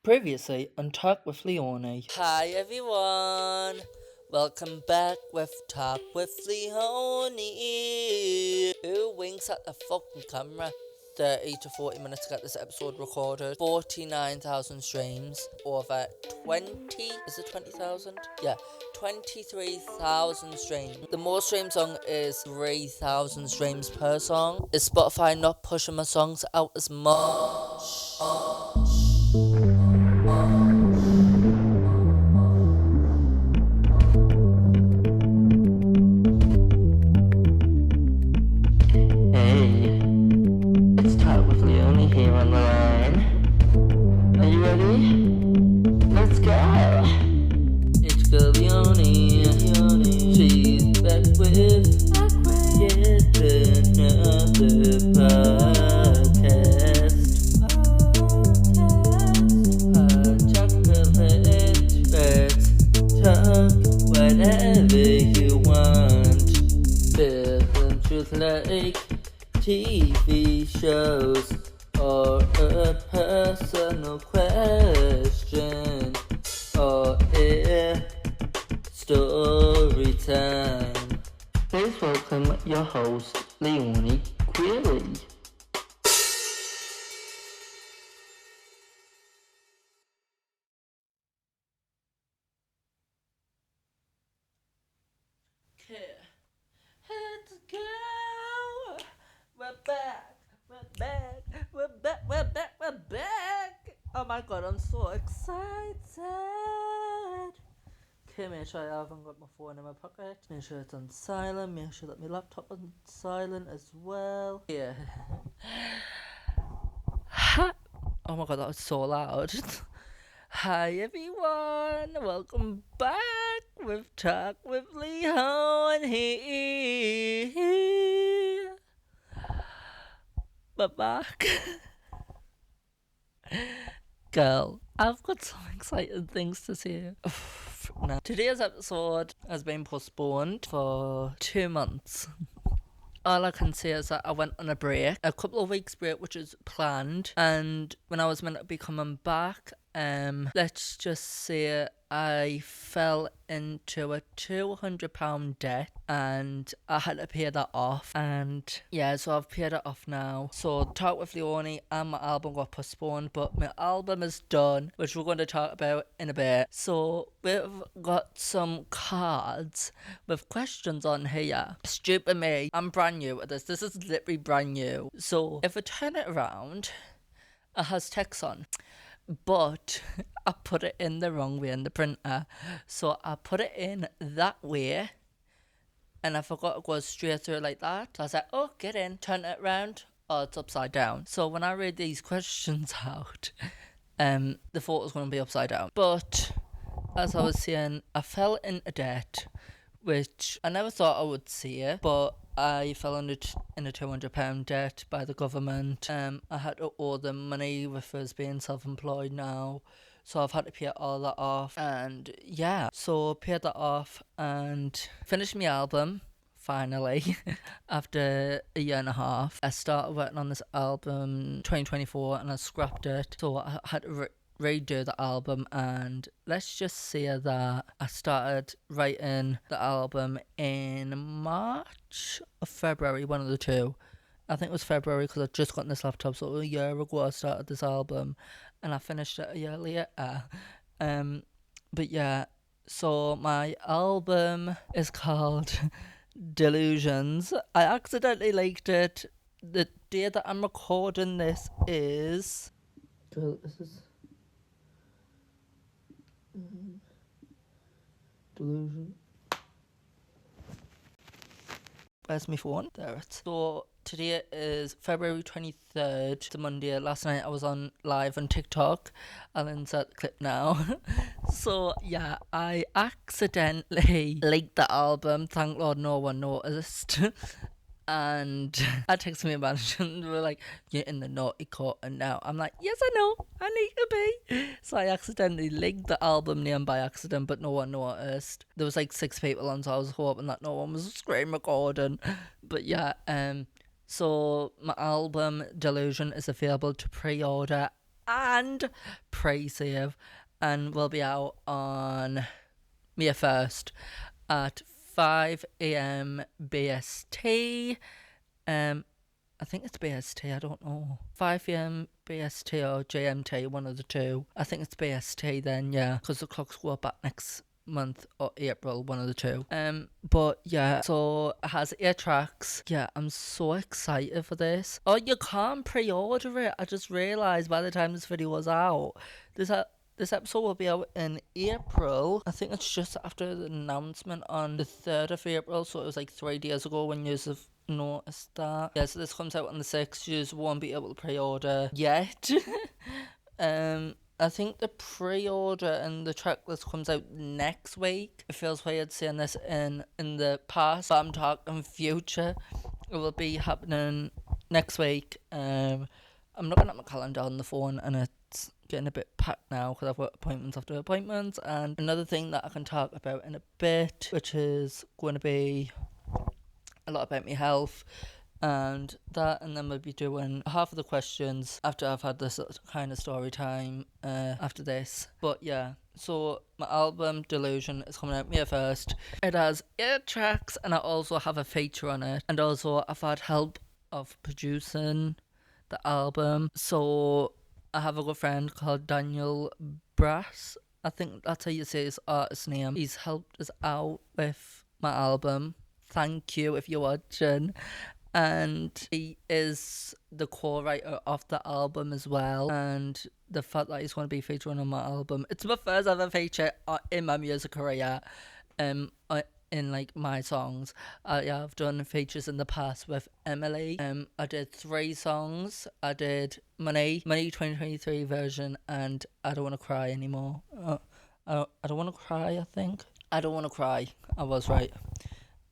Previously on Talk with Leonie. Hi everyone! Welcome back with Talk with Leonie. Who winks at the fucking camera? 30 to 40 minutes to get this episode recorded. 49,000 streams. Over 20, is it 20,000? Yeah, 23,000 streams. The most streamed song is 3,000 streams per song. Is Spotify not pushing my songs out as much? Hey, it's Talk with Leonie here on the line. Are you ready? Let's go! It's girl Leonie. She's back with yet another podcast. Chocolate, let's talk whatever you want. Film truth like TV shows or a personal question or a story time. Please welcome your host, Leonie Query. Let's go. We're back. We're back. Oh my god, I'm so excited. Okay, make sure I haven't got my phone in my pocket. Make sure it's on silent. Make sure that my laptop on silent as well. Yeah. Oh my god, that was so loud. Hi everyone, welcome back with Talk with Leon here. We're back. Girl, I've got some exciting things to say. Now, today's episode has been postponed for 2 months. All I can say is that I went on a break, a couple of weeks break, which is planned. And when I was meant to be coming back, let's just say I fell into a £200 debt and I had to pay that off. And yeah, so I've paid it off now. So Talk with Leonie and my album got postponed, but my album is done, which we're going to talk about in a bit. So we've got some cards with questions on here. Stupid me, I'm brand new at this. This is literally brand new. So if I turn it around, it has text on. But I put it in the wrong way in the printer. So I put it in that way and I forgot it goes straight through like that. So I was like, oh, get in, turn it around. Oh, it's upside down. So when I read these questions out, the photo's going to be upside down. But as I was saying, I fell into debt, which I never thought I would see it, but I fell in a £200 debt by the government. I had to owe them money with us being self-employed now, so I've had to pay all that off. And yeah, so paid that off and finished my album finally after a year and a half. I started working on this album 2024 and I scrapped it, so I had to redo the album. And let's just say that I started writing the album in March or February, one of the two. I think it was February because I just got this laptop, so a year ago I started this album and I finished it a year later. But yeah, so my album is called Delusions. I accidentally liked it. The day that I'm recording this is... Delusion. Where's my phone? There it is. So today is February 23rd. It's a Monday. Last night I was on live on TikTok. I'll insert the clip now. So yeah, I accidentally leaked the album. Thank Lord no one noticed. And I texted my manager and they were like, you're in the naughty quarter now. I'm like, yes, I know, I need to be. So I accidentally linked the album name by accident, but no one noticed. There was like 6 people on, so I was hoping that no one was screen recording. But yeah, so my album Delusion is available to pre-order and pre-save, and will be out on May 1st at 5 a.m. BST. I think it's BST, I don't know. 5 p.m. BST or GMT, one of the two. I think it's BST then, yeah, because the clocks go back next month or April, one of the two. But yeah, so it has 8 tracks. Yeah, I'm so excited for this. Oh, you can't pre-order it. I just realised by the time this video was out, this episode will be out in April. I think it's just after the announcement on the 3rd of April, so it was like 3 days ago when you have noticed that. Yeah, so this comes out on the 6th. You just won't be able to pre-order yet. I think the pre-order and the track list comes out next week. It feels weird saying this in the past, but I'm talking future. It will be happening next week. I'm looking at my calendar on the phone and it's getting a bit packed now because I've got appointments after appointments. And another thing that I can talk about in a bit, which is going to be a lot about my health and that, and then we'll be doing half of the questions after I've had this kind of story time after this. But yeah, so my album Delusion is coming out May 1st. It has 8 tracks and I also have a feature on it, and also I've had help of producing the album. So I have a good friend called Daniel Brass, I think that's how you say his artist name. He's helped us out with my album. Thank you if you're watching. And he is the co-writer of the album as well, and the fact that he's going to be featuring on my album, it's my first ever feature in my music career, in like my songs. I have done features in the past with Emily. I did 3 songs. I did Money 2023 version, and I Don't Want to Cry Anymore. I Don't Want to Cry, I think. I Don't Want to Cry, I was right.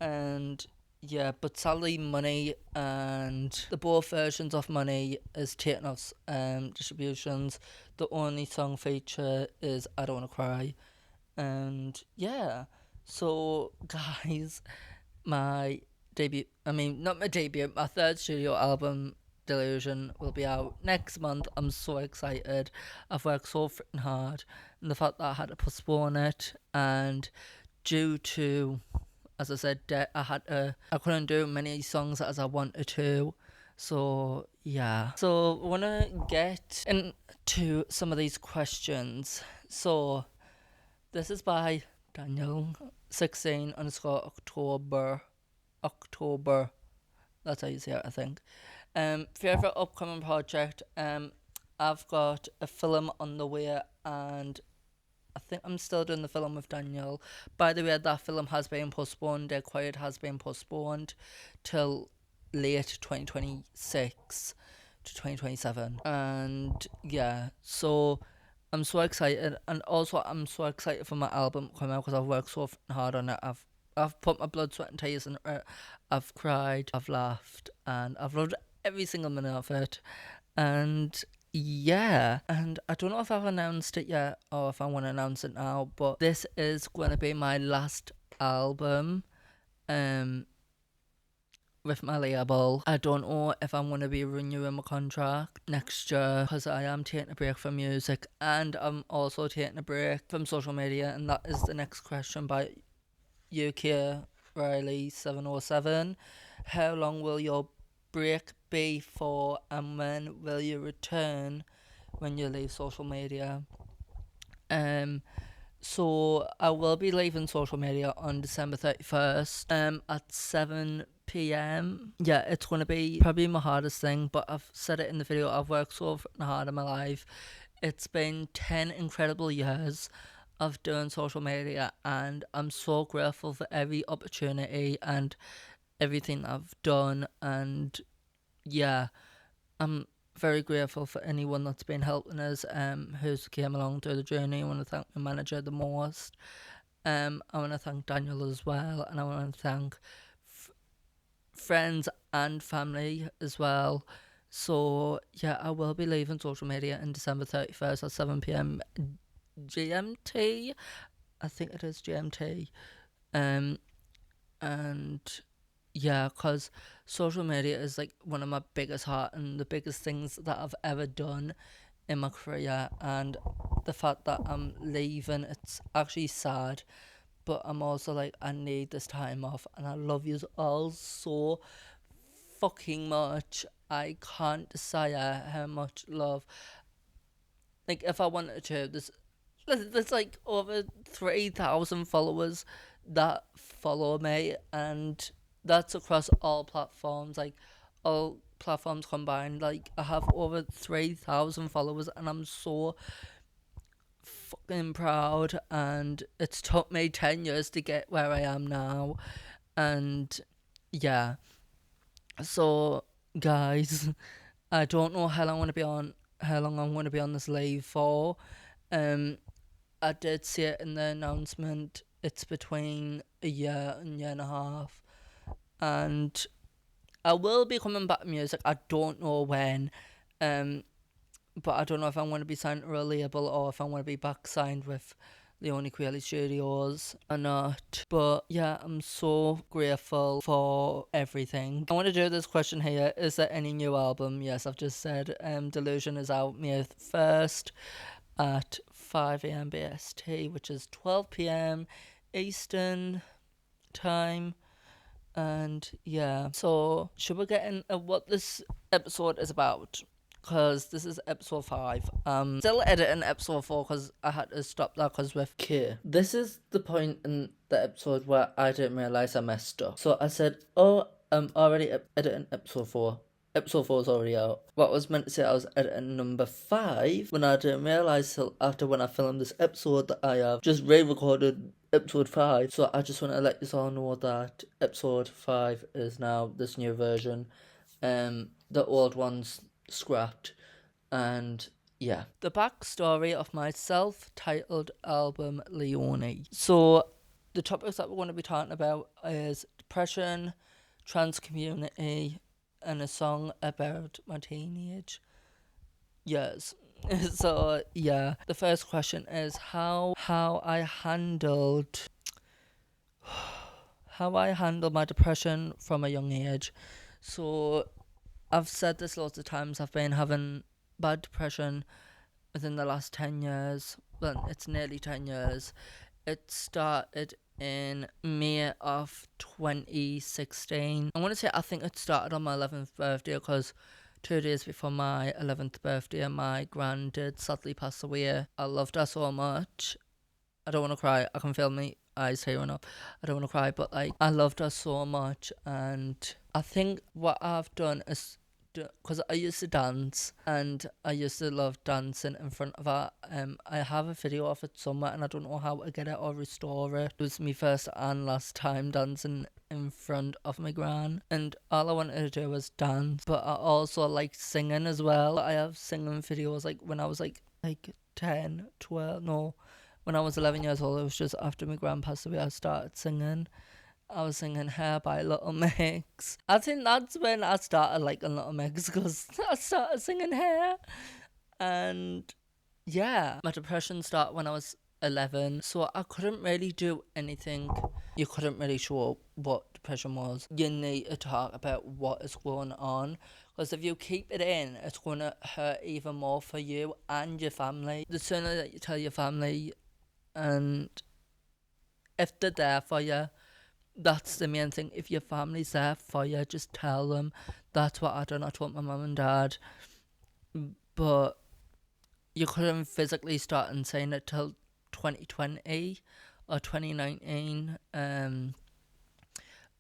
And yeah, but sadly Money and the both versions of Money is taking off distributions. The only song feature is I Don't Want to Cry. And yeah, so guys, my debut, I mean not my debut, my 3rd studio album Delusion will be out next month. I'm so excited. I've worked so freaking hard, and the fact that I had to postpone it, and due to, as I said, I couldn't do many songs as I wanted to. So yeah. So I wanna get into some of these questions. So this is by Daniel 16 underscore October. That's how you say it, I think. Favorite upcoming project. I've got a film on the way, and I think I'm still doing the film with Daniel. By the way, that film has been postponed. Dead Quiet has been postponed till late 2026 to 2027. And yeah, so I'm so excited. And also I'm so excited for my album coming out because I've worked so hard on it. I've put my blood, sweat and tears in it. I've cried, I've laughed, and I've loved every single minute of it. And yeah, and I don't know if I've announced it yet or if I want to announce it now, but this is going to be my last album with my label. I don't know if I'm going to be renewing my contract next year because I am taking a break from music, and I'm also taking a break from social media, and that is the next question by UK Riley 707. How long will your break be for, and when will you return when you leave social media? So I will be leaving social media on December 31st at 7 p.m. Yeah, it's going to be probably my hardest thing, but I've said it in the video, I've worked so hard in my life. It's been 10 incredible years of doing social media, and I'm so grateful for every opportunity and everything I've done. And yeah, I'm very grateful for anyone that's been helping us, who's came along through the journey. I want to thank my manager the most. I want to thank Daniel as well, and I want to thank friends and family as well. So yeah, I will be leaving social media on December 31st at 7 p.m. GMT. I think it is GMT. And yeah, because social media is like one of my biggest heart and the biggest things that I've ever done in my career, and the fact that I'm leaving, it's actually sad, but I'm also like, I need this time off, and I love you all so fucking much. I can't desire how much love. Like, if I wanted to, there's like over 3,000 followers that follow me, and that's across all platforms, like all platforms combined. Like, I have over 3,000 followers, and I'm so fucking proud. And it's took me 10 years to get where I am now, and yeah. So, guys, I don't know how long I'm going to be on this leave for. Um, I did see it in the announcement. It's between a year and year and a half, and I will be coming back to music. I don't know when, but I don't know if I'm going to be signed to a label or if I'm going to be back signed with Leonie Studios or not. But yeah, I'm so grateful for everything. I want to do this question here. Is there any new album? Yes, I've just said Delusion is out May 1st at 5 a.m. BST, which is 12 p.m. Eastern time. And yeah, so should we get into what this episode is about? Because this is episode 5. Still editing episode 4 because I had to stop that because with K. This is the point in the episode where I didn't realise I messed up. So I said, oh, I'm already editing episode 4. Episode 4 is already out. What I was meant to say, I was editing number 5 when I didn't realise till after when I filmed this episode that I have just re-recorded episode 5. So I just want to let you all know that episode 5 is now this new version. The old one's scrapped, and yeah. The backstory of my self-titled album, Leonie. So the topics that we're going to be talking about is depression, trans community, and a song about my teenage years. So yeah, the first question is how I handled my depression from a young age. So I've said this lots of times. I've been having bad depression within the last 10 years. Well, it's nearly 10 years. It started in May of 2016. I want to say I think it started on my 11th birthday because 2 days before my 11th birthday, my gran did sadly pass away. I loved her so much. I don't want to cry. I can feel my eyes tearing up. I don't want to cry, but like, I loved her so much. And I think what I've done is, because I used to dance and I used to love dancing in front of her. I have a video of it somewhere and I don't know how to get it or restore it. It was my first and last time dancing in front of my gran, and all I wanted to do was dance, but I also like singing as well. I have singing videos like when I was like 10, 12, no, when I was 11 years old. It was just after my gran passed away I started singing. I was singing Hair by Little Mix. I think that's when I started liking Little Mix, because I started singing Hair. And yeah, my depression started when I was 11, so I couldn't really do anything. You couldn't really show what depression was. You need to talk about what is going on, because if you keep it in, it's going to hurt even more for you and your family. The sooner that you tell your family, and if they're there for you, that's the main thing. If your family's there for you, just tell them. That's what I done. I told my mum and dad, but you couldn't physically start and saying it till 2020 or 2019.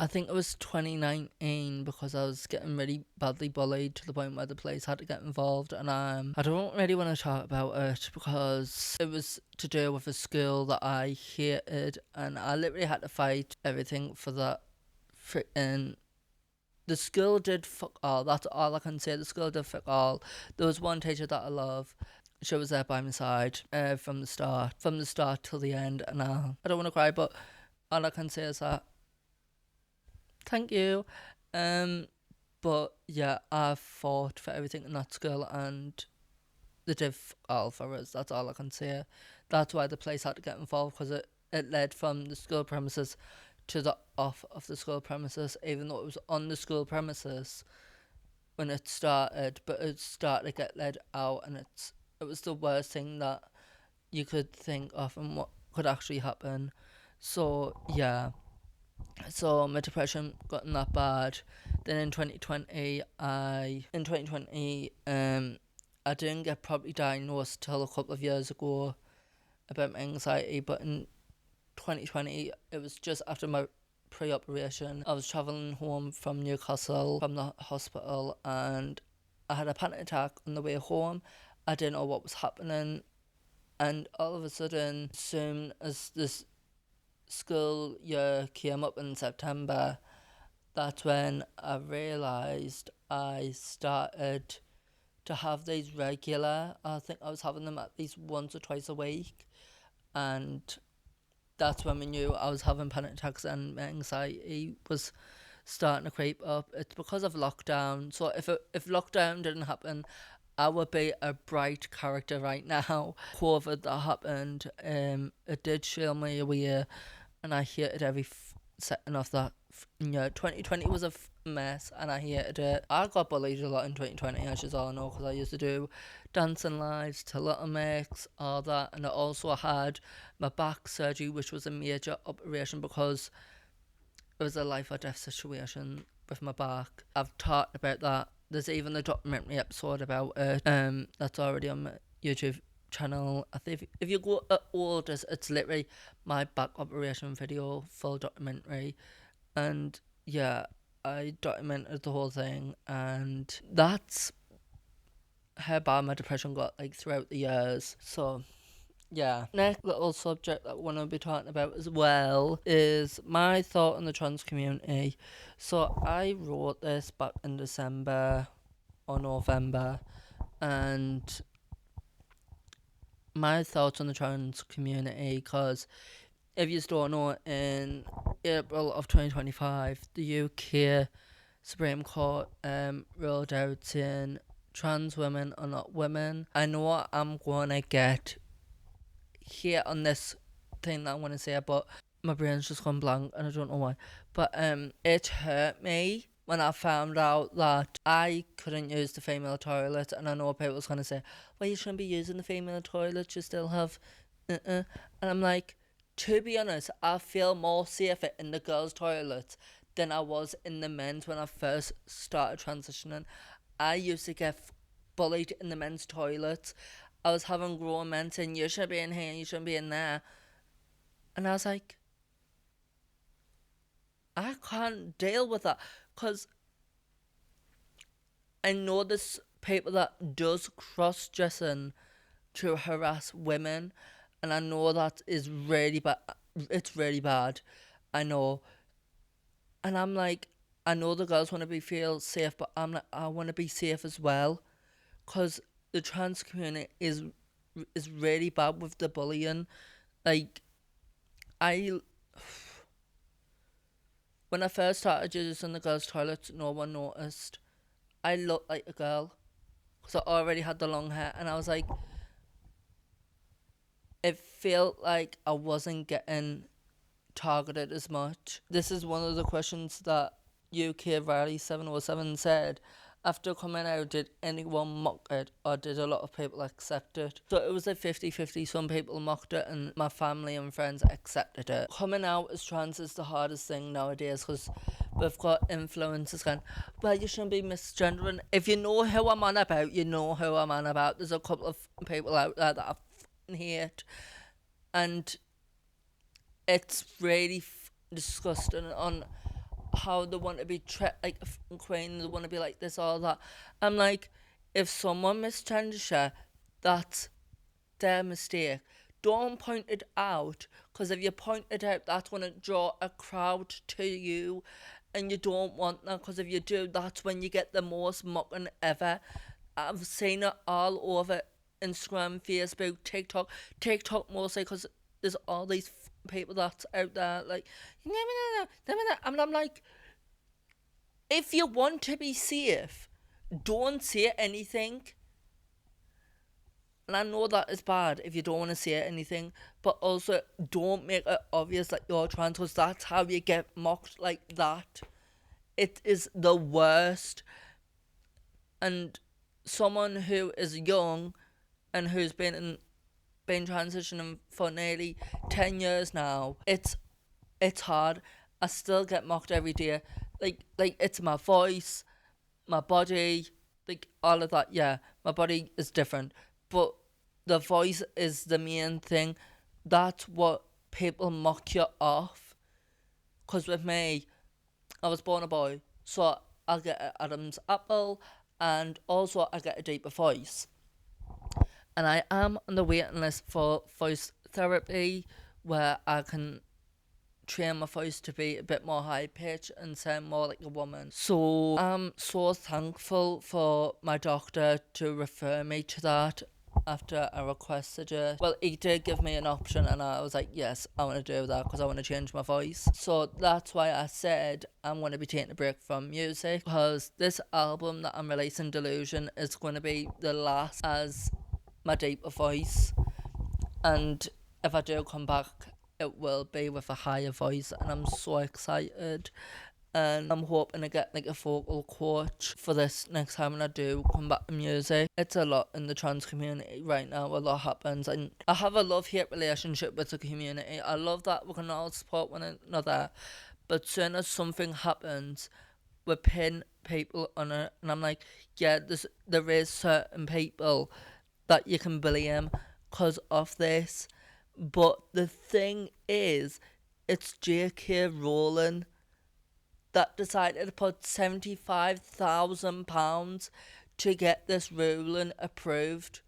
I think it was 2019, because I was getting really badly bullied to the point where the police had to get involved, and I don't really want to talk about it because it was to do with a school that I hated, and I literally had to fight everything for that. Freaking, the school did fuck all. That's all I can say. The school did fuck all. There was one teacher that I love. She was there by my side from the start till the end, and I don't want to cry, but all I can say is that thank you. But yeah, I fought for everything in that school, and they did all for us. That's all I can say. That's why the police had to get involved, because it led from the school premises to the off of the school premises, even though it was on the school premises when it started, but it started to get led out, and it's it was the worst thing that you could think of and what could actually happen. So yeah, so my depression gotten that bad. Then in 2020, I didn't get properly diagnosed till a couple of years ago about my anxiety, but in 2020, it was just after my pre-operation. I was travelling home from Newcastle from the hospital, and I had a panic attack on the way home. I didn't know what was happening, and all of a sudden, soon as this school year came up in September, that's when I realised I started to have these regular. I think I was having them at least once or twice a week, and that's when we knew I was having panic attacks and my anxiety was starting to creep up. It's because of lockdown. So if lockdown didn't happen, I would be a bright character right now. COVID that happened, it did show me away, and I hated every second of that. 2020 was a mess, and I hated it. I got bullied a lot in 2020, as you all know, because I used to do dancing lives to Little Mix, all that, and I also had my back surgery, which was a major operation because it was a life or death situation with my back. I've talked about that. There's even a documentary episode about it. That's already on my YouTube channel. I think if you go old, it's literally my back operation video, full documentary, and yeah, I documented the whole thing, and that's how bad my depression got like throughout the years. So yeah. Next little subject that I want to be talking about as well is my thought on the trans community. So I wrote this back in December or November, and my thoughts on the trans community, because if you don't know, in April of 2025, the UK Supreme Court ruled out saying trans women are not women. I know I'm going to get here on this thing that I want to say, but my brain's just gone blank and I don't know why. But it hurt me when I found out that I couldn't use the female toilet, and I know people's gonna say, well, you shouldn't be using the female toilet, you still have and I'm like, to be honest, I feel more safer in the girls' toilets than I was in the men's when I first started transitioning. I used to get bullied in the men's toilets. I was having grown men saying, you should be in here, you shouldn't be in there. And I was like, I can't deal with that, because I know there's people that does cross-dressing to harass women, and I know that is really bad. It's really bad, I know. And I'm like, I know the girls want to feel safe, but I'm like, I want to be safe as well, because the trans community is really bad with the bullying. Like, I when I first started using the girls' toilets, no one noticed. I looked like a girl because I already had the long hair, and I was like, it felt like I wasn't getting targeted as much. This is one of the questions that UK Rally 707 said. After coming out, did anyone mock it, or did a lot of people accept it? So it was like 50-50. Some people mocked it and my family and friends accepted it. Coming out as trans is the hardest thing nowadays, because we've got influencers going, well, you shouldn't be misgendering. If you know who I'm on about, you know who I'm on about. There's a couple of people out there that I f***ing hate, and it's really disgusting on how they want to be like a queen, they want to be like this, all that. I'm like, if someone misgenders you, that's their mistake. Don't point it out, because if you point it out, that's going to draw a crowd to you, and you don't want that, because if you do, that's when you get the most mocking ever. I've seen it all over Instagram, Facebook, TikTok mostly, because there's all these people that's out there like, and I'm like, if you want to be safe, don't say anything. And I know that is bad if you don't want to say anything, but also don't make it obvious that you're trans, because that's how you get mocked like that. It is the worst. And someone who is young and who's been transitioning for nearly 10 years now. It's hard. I still get mocked every day. Like it's my voice, my body, like all of that. Yeah, my body is different, but the voice is the main thing. That's what people mock you off. Cause with me, I was born a boy, so I get an Adam's apple, and also I get a deeper voice. And I am on the waiting list for voice therapy, where I can train my voice to be a bit more high pitched and sound more like a woman. So I'm so thankful for my doctor to refer me to that after I requested it. Well, he did give me an option, and I was like, yes, I want to do that because I want to change my voice. So that's why I said I'm going to be taking a break from music, because this album that I'm releasing, Delusion, is going to be the last as my deeper voice. And if I do come back, it will be with a higher voice, and I'm so excited. And I'm hoping to get like a vocal coach for this next time when I do come back to music. It's a lot in the trans community right now. A lot happens, and I have a love-hate relationship with the community. I love that we can all support one another, but soon as something happens, we pin people on it, and I'm like, yeah, there is certain people that you can blame because of this. But the thing is, it's J.K. Rowling that decided to put £75,000 to get this ruling approved.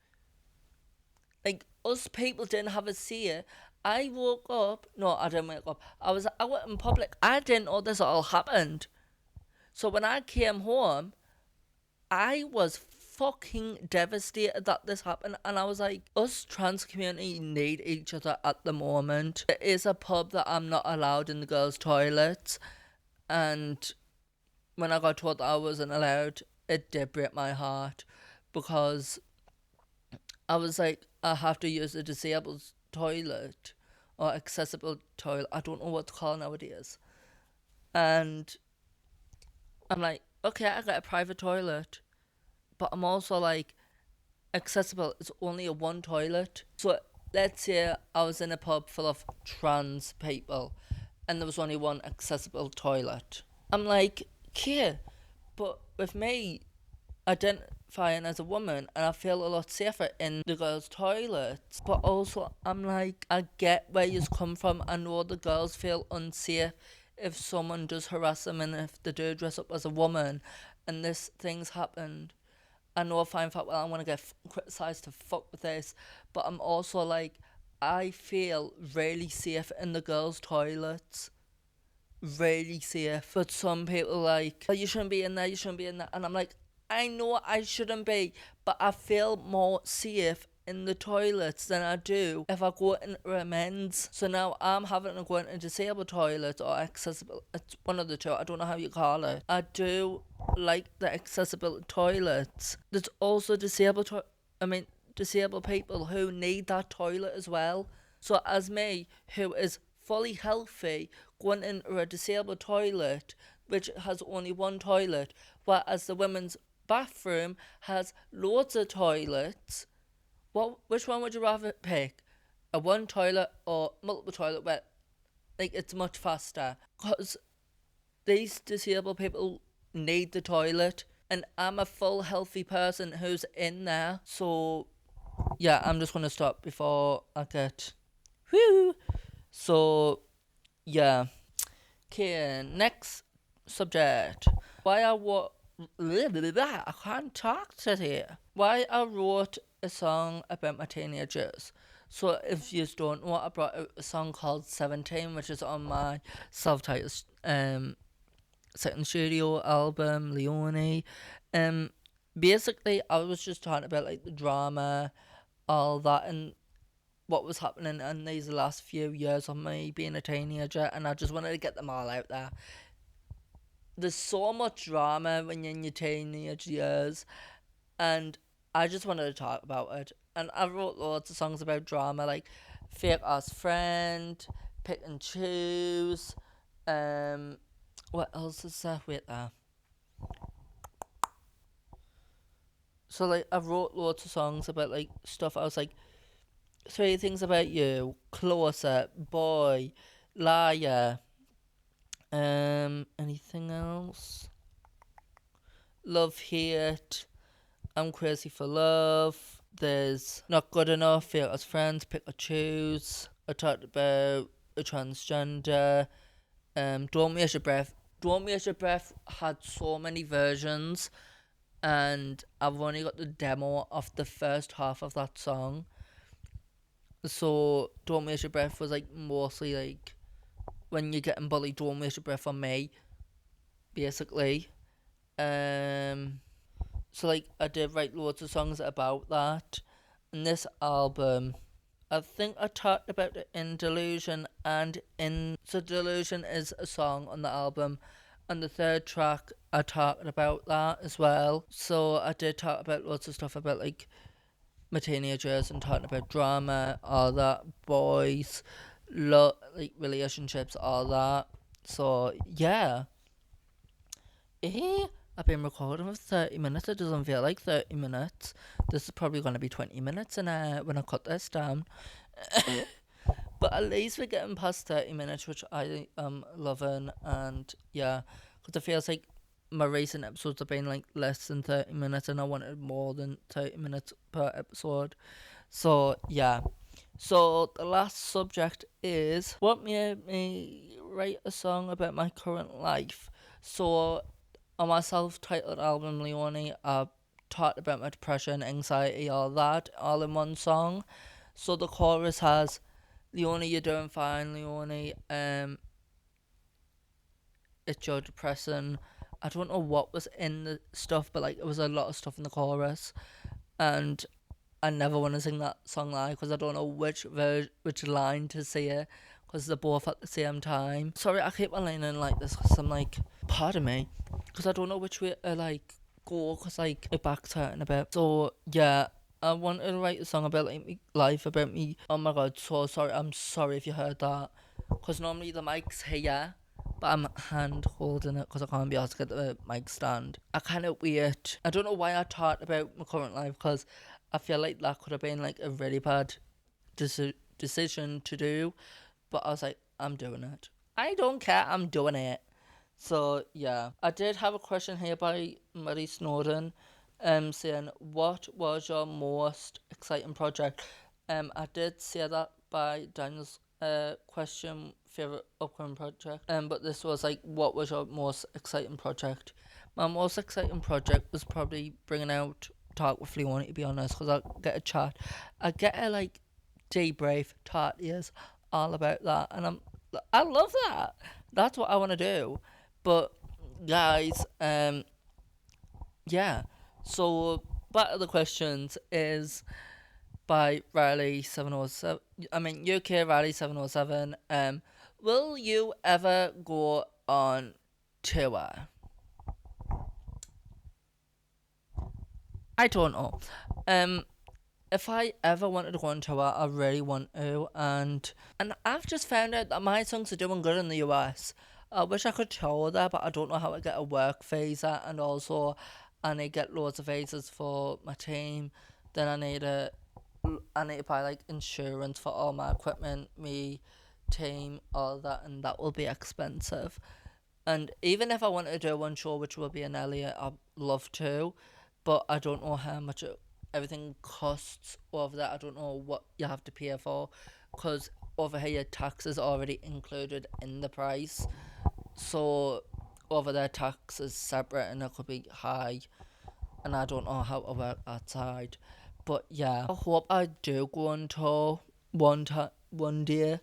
Like, us people didn't have a say. I woke up. No, I didn't wake up. I was out in public. I didn't know this all happened. So when I came home, I was fucking devastated that this happened, and I was like, us trans community need each other at the moment. There is a pub that I'm not allowed in the girls' toilets, and when I got told that I wasn't allowed, it did break my heart, because I was like, I have to use a disabled toilet or accessible toilet. I don't know what to call it nowadays. And I'm like, okay, I got a private toilet, but I'm also like, accessible is only a one toilet. So let's say I was in a pub full of trans people and there was only one accessible toilet. I'm like, okay, but with me identifying as a woman, and I feel a lot safer in the girls' toilets. But also, I'm like, I get where you come from. I know the girls feel unsafe if someone does harass them, and if they do dress up as a woman and this thing's happened. I know if I'm well, I'm gonna get criticised to fuck with this, but I'm also like, I feel really safe in the girls' toilets. Really safe. But some people like, oh, you shouldn't be in there, you shouldn't be in there. And I'm like, I know I shouldn't be, but I feel more safe in the toilets than I do if I go into a men's. So now I'm having to go into a disabled toilet or accessible. It's one of the two. I don't know how you call it. I do like the accessible toilets. There's also disabled people who need that toilet as well. So as me, who is fully healthy, going into a disabled toilet which has only one toilet, whereas the women's bathroom has loads of toilets. Which one would you rather pick? A one toilet or multiple toilet where like it's much faster? Because these disabled people need the toilet, and I'm a full healthy person who's in there. So yeah, I'm just gonna stop before I get whoo. So yeah. Okay, next subject. Why I what I can't talk today. Why I wrote a song about my teenagers. So if you don't know, I brought out a song called 17, which is on my self-titled second studio album, Leonie. Um Basically I was just talking about like the drama, all that, and what was happening in these last few years of me being a teenager, and I just wanted to get them all out there. There's so much drama when you're in your teenage years, and I just wanted to talk about it. And I wrote loads of songs about drama, like Fake Ass Friend, Pick and Choose, what else is there? Wait there. So like I wrote loads of songs about like stuff. I was like, three things about you, closer, boy, liar. Anything else? Love, hate. I'm crazy for love. There's not good enough. Feel as friends, pick or choose. I talked about a transgender. Don't Waste Your Breath. Don't Waste Your Breath had so many versions, and I've only got the demo of the first half of that song. So Don't Waste Your Breath was like mostly like when you're getting bullied, don't waste your breath on me, basically. Um, so like I did write loads of songs about that. And this album, I think I talked about it in Delusion, and in so Delusion is a song on the album. And the third track, I talked about that as well. So I did talk about lots of stuff about like my teenagers and talking about drama, all that, boys, like relationships, all that. So yeah, eh, I've been recording for 30 minutes. It doesn't feel like 30 minutes. This is probably going to be 20 minutes when I cut this down. But at least we're getting past 30 minutes, which I am loving. And yeah, because it feels like my recent episodes have been like less than 30 minutes, and I wanted more than 30 minutes per episode. So yeah. So the last subject is what made me write a song about my current life. So on my self-titled album Leonie, I talked about my depression, anxiety, all that, all in one song. So the chorus has Leonie, you're doing fine, Leonie. It's your depressing. I don't know what was in the stuff, but like it was a lot of stuff in the chorus, and I never want to sing that song live because I don't know which line to say it because they're both at the same time. Sorry, I keep on leaning like this because I'm like, pardon me, because I don't know which way to like go because like my back's hurting a bit. So yeah, I wanted to write a song about like me life, about me. Oh my god, so sorry. I'm sorry if you heard that because normally the mic's here. But I'm hand holding it because I can't be asked to get the mic stand. I kind of wait. I don't know why I talked about my current life because I feel like that could have been like a really bad decision to do. But I was like, I'm doing it. I don't care. I'm doing it. So yeah, I did have a question here by Murray Snowden, saying what was your most exciting project? I did say that by Daniel's question, favorite upcoming project. But this was like, what was your most exciting project? My most exciting project was probably bringing out Talk with Leonie, to be honest, because I get a chat, I get a like debrief, talk is all about that, and I love that. That's what I want to do. But guys, yeah. So back to the questions is by Riley 707. I mean UK Riley 707. Will you ever go on tour? I don't know. Um, if I ever wanted to go on tour, I really want to, and I've just found out that my songs are doing good in the US. I wish I could tour there, but I don't know how to get a work visa, and also I need to get loads of visas for my team. Then I need to buy like insurance for all my equipment, me team, all that, and that will be expensive. And even if I wanted to do one show, which will be in Elliot, I'd love to, but I don't know how much everything costs over there. I don't know what you have to pay for, because over here tax is already included in the price. So over there tax is separate and it could be high, and I don't know how to work that side. But yeah, I hope I do go on tour one day,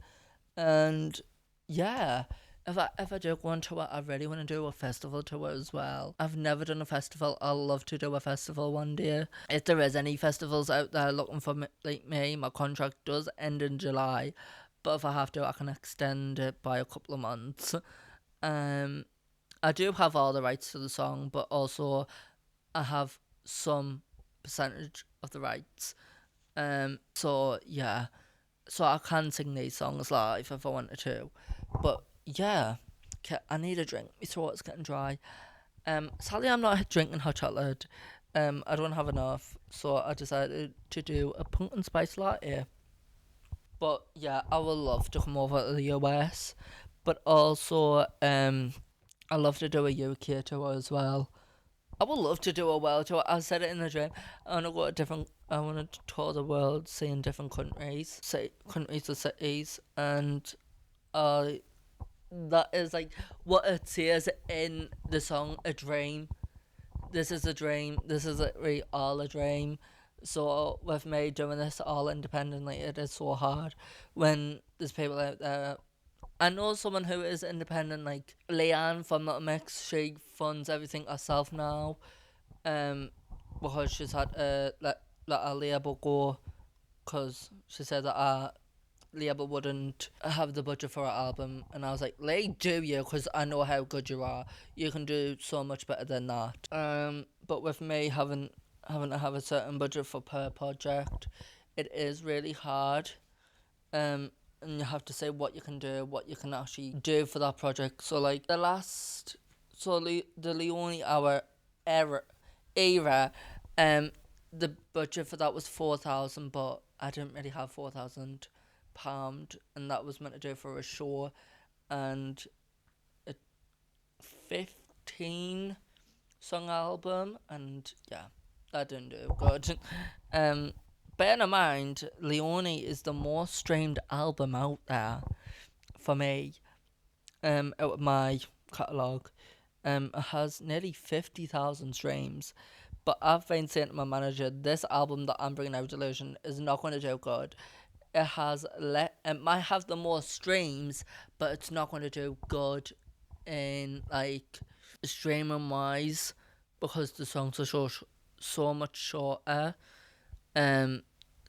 and yeah, if I do go on tour, I really want to do a festival tour as well. I've never done a festival. I'd love to do a festival one day. If there is any festivals out there looking for me, like me, my contract does end in July, but if I have to, I can extend it by a couple of months. Um, I do have all the rights to the song, but also I have some percentage of the rights. So yeah, so I can sing these songs live if I wanted to. But yeah, okay, I need a drink. My throat's getting dry. Sadly, I'm not drinking hot chocolate. I don't have enough, so I decided to do a pumpkin spice latte. But yeah, I would love to come over to the US, but also I love to do a UK tour as well. I would love to do a world tour. I said it in the dream. I want to go to different. I want to tour the world, seeing different countries, countries or cities, and that is like what it says in the song "A Dream." This is a dream. This is literally all a dream. So with me doing this all independently, it is so hard when there's people out there. I know someone who is independent, like Leanne from Little Mix. She funds everything herself now, because she's had to let her label go, because she said that our label wouldn't have the budget for her album, and I was like, Lee, do you? Because I know how good you are. You can do so much better than that. But with me having to have a certain budget for per project, it is really hard. And you have to say what you can do, what you can actually do for that project. So like the Leonie era, the budget for that was 4,000, but I didn't really have £4,000, and that was meant to do for a show and a 15 song album, and yeah, that didn't do good. Bear in mind, Leonie is the most streamed album out there for me. Out of my catalogue, it has nearly 50,000 streams. But I've been saying to my manager, this album that I'm bringing out, Delusion, is not going to do good. It might have the most streams, but it's not going to do good in like streaming wise, because the songs are so much shorter.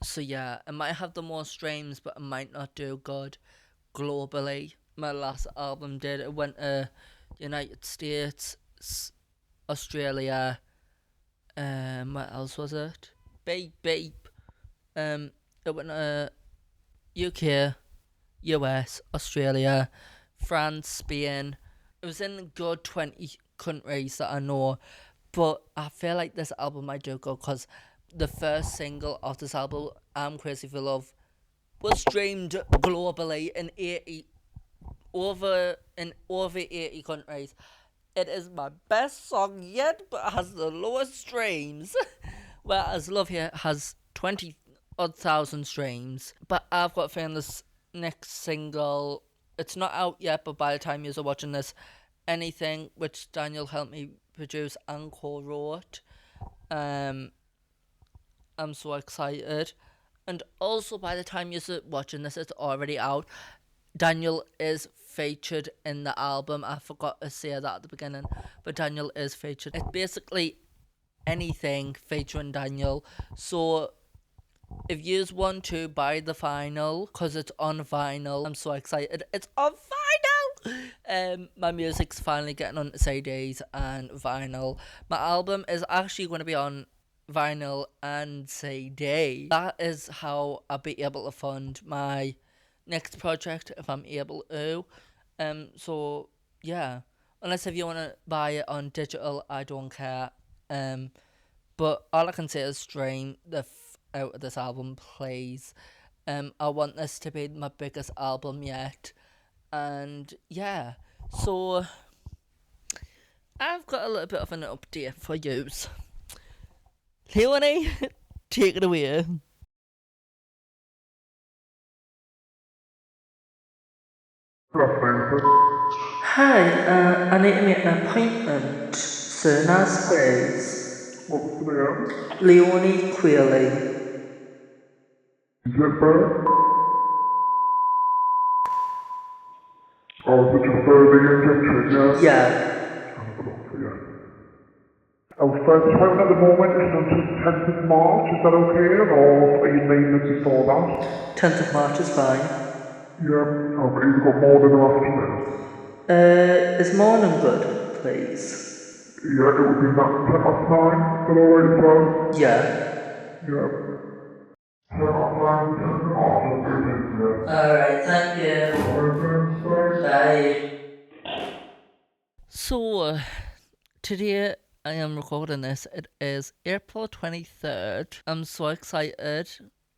So yeah, it might have the most streams, but it might not do good globally. My last album did. It went to United States, Australia. What else was it? Beep beep. It went to UK, US, Australia, France, Spain. It was in good 20 countries that I know, but I feel like this album might do good because the first single of this album, I'm Crazy for Love, was streamed globally in over 80 countries. It is my best song yet, but it has the lowest streams. Whereas Love Here has 20 odd thousand streams. But I've got a feeling this next single, it's not out yet, but by the time you're watching this, Anything, which Daniel helped me produce and co-wrote. I'm so excited. And also, by the time you're watching this, it's already out. Daniel is featured in the album. I forgot to say that at the beginning, but Daniel is featured. It's basically anything featuring Daniel. So if you want to buy the vinyl, because it's on vinyl, I'm so excited. It's on vinyl! My music's finally getting on CDs and vinyl. My album is actually going to be on vinyl and CD. That is how I'll be able to fund my next project, if I'm able to. So yeah, unless if you want to buy it on digital, I don't care. But all I can say is stream out of this album, please. I want this to be my biggest album yet, and yeah. So I've got a little bit of an update for yous. Leonie, take it away. Hi, I need to make an appointment soon as please. What's the name? Leonie Queerly. Is it birth? Oh, is it just the injection, yeah? Yeah. I'll have a look for you. Our first appointment at the moment is until 10th of March, is that okay? Or are you needing it before that? 10th of March is fine. Yeah, I've either got morning or afternoon. Is morning good, please? Yeah, it would be that 10 past 9, is that alright as well? Yeah. Yeah. 10 past 9, 10th of March, I'll do it, yeah. Alright, thank you. Alright, thanks, Bye. So, today I am recording this. It is April 23rd. I'm so excited.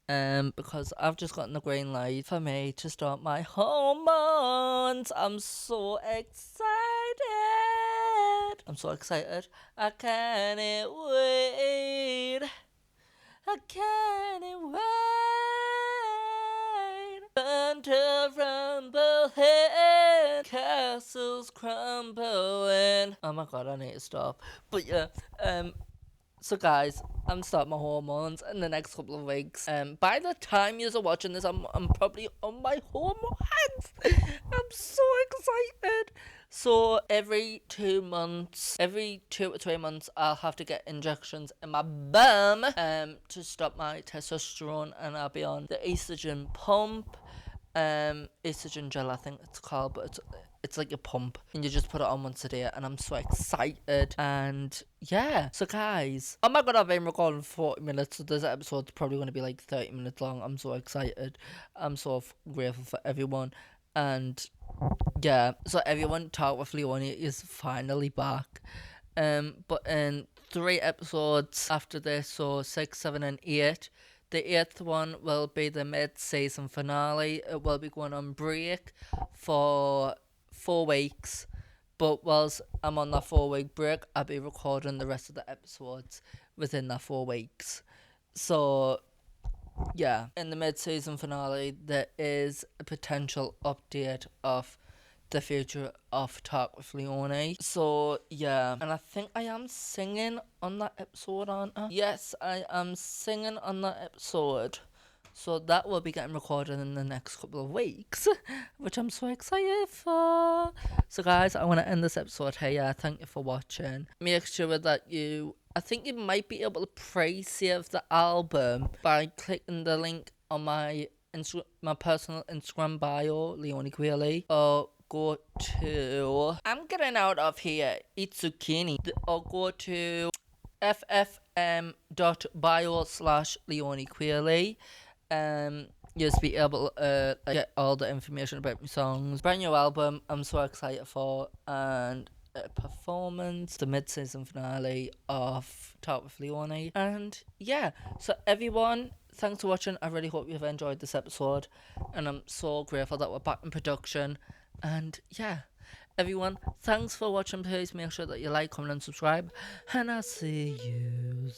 Because I've just gotten the green light for me to start my hormones. I'm so excited. I'm so excited. I can't wait. I can't wait. Thunder rumbling, castles crumbling. Oh my god, I need to stop. But yeah, so guys, I'm starting my hormones in the next couple of weeks. By the time you're watching this, I'm probably on my hormones. I'm so excited. So every 2 months, every 2 to 3 months, I'll have to get injections in my bum to stop my testosterone, and I'll be on the estrogen pump. Estrogen gel, I think it's called, but it's like a pump, and you just put it on once a day, and I'm so excited. And yeah, so guys, oh my god, I've been recording 40 minutes, so this episode's probably going to be like 30 minutes long. I'm so excited. I'm so grateful for everyone. And yeah, so everyone, Talk with Leonie is finally back. But in 3 episodes after this, so 6, 7, and 8, the 8th one will be the mid-season finale. It will be going on break for 4 weeks. But whilst I'm on that 4-week break, I'll be recording the rest of the episodes within that 4 weeks. So yeah, in the mid-season finale, there is a potential update of the future of Talk with Leonie. So yeah, and I think I am singing on that episode, aren't I? Yes, I am singing on that episode. So that will be getting recorded in the next couple of weeks, which I'm so excited for. So guys, I want to end this episode here. Yeah, thank you for watching. Make sure that I think you might be able to pre-save the album by clicking the link on my personal Instagram bio, Leonie Queerly, or go to, I'm getting out of here, Eat Zucchini, or go to ffm.bio/Leonie Queerly. Just be able to get all the information about my songs. Brand new album, I'm so excited for, and a performance, the mid-season finale of Talk with Leonie. And yeah, so everyone, thanks for watching. I really hope you've enjoyed this episode, and I'm so grateful that we're back in production. And yeah, everyone, thanks for watching. Please make sure that you like, comment, and subscribe, and I'll see you